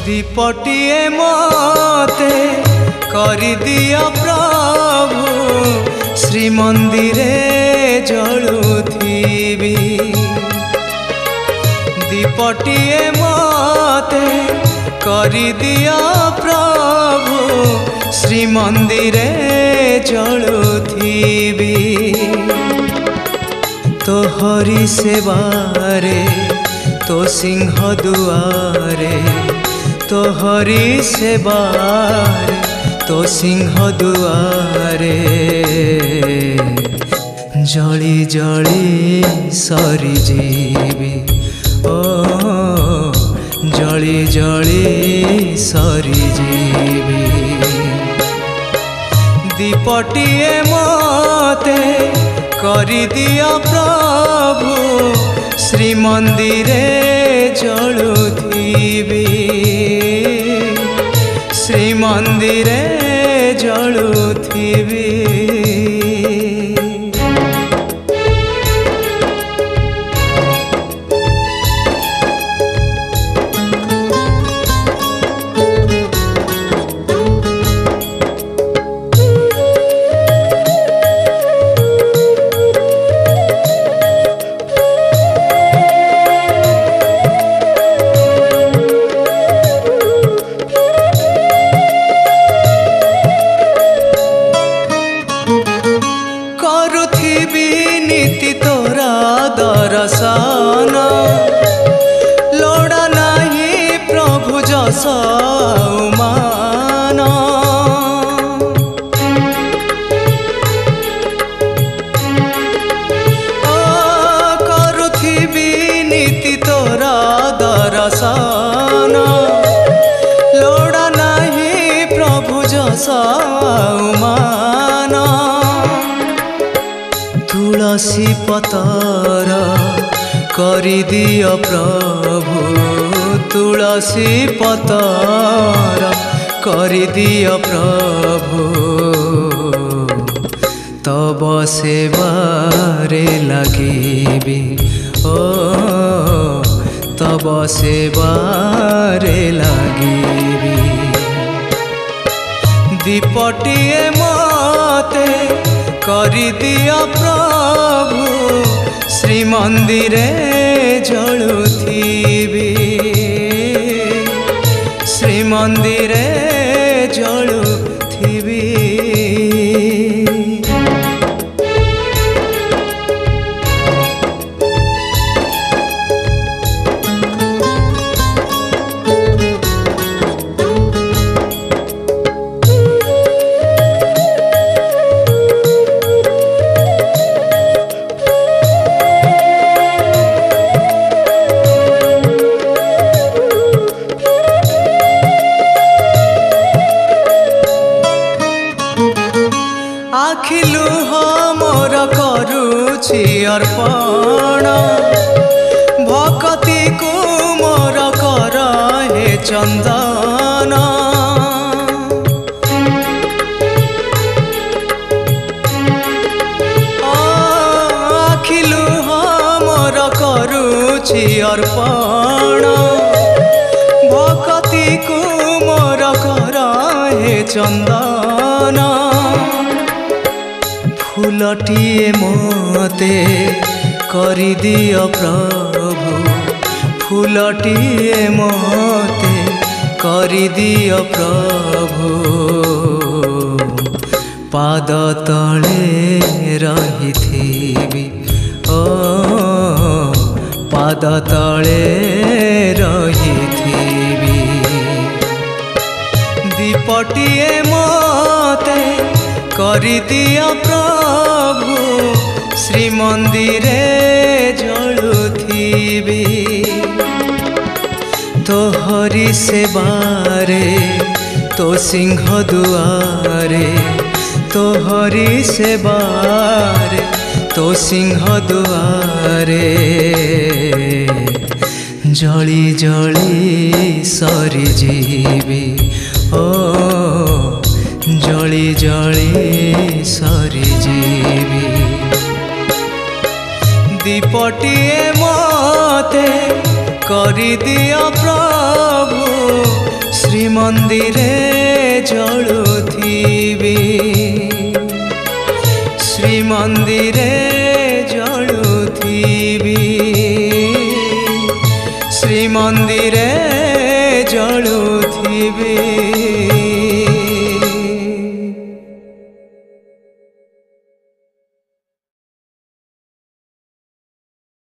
दीपटिए मते करि दिया प्रभु श्री मंदिरे जलुथिबी। दीपटिए मते करि दिया प्रभु श्री मंदिरे जलुथिबी। तोहरी सेवारे तो सिंह दुआरे, तोहरी सेवारे तो सिंह दुआरे जली जली सरी जीवी। ओ जली जली सरी जीवी। दीपटिए मते करि दिया प्रभु श्री मंदिरे जलुथिबी। श्री मंदिरे जलुथिबी। नीति तोरा दर्शन लोड़ा नहीं प्रभु जस मान। करुथिबी नीति तोरा दर्शन लोड़ा नहीं प्रभु जस मान। तुलसी पतर करि दियो प्रभु, तुलसी पतर करि दियो प्रभु तब सेवारे लगिबी। ओ तब सेवारे लगिबी। दीपटिए मते करि दिया प्रभु श्री मंदिरे जलुथिबी। श्री मंदिरे जलुथिबी। आखिलु मोर करुछि अर्पण भक्ति को मोर कर हे चंदन। आखिलु मोर करुछि अर्पण भक्ति को मोर कर हे चंदन। फूलटिए मते करि दियो प्रभु, फूलटिए मते करि दियो प्रभु पाद तले रहिथिबी। ओ पाद तले रहिथिबी। दीपटिए मते करि दिया प्रभु ଶ୍ରୀମନ୍ଦିରେ ଜଳୁଥିବି ତୋହରି ସେବାରେ तो सिंह दुआरे तोहरी सेबारे तो सिंह दुआरे जली जली सरी जीवी ओ जली जली सरी जीवी दीपटिए मते करी दिया प्रभु श्रीमंदिरे जलुथिबी श्रीमंदिरे जलुथिबी श्रीमंदिरे जलुथिबी।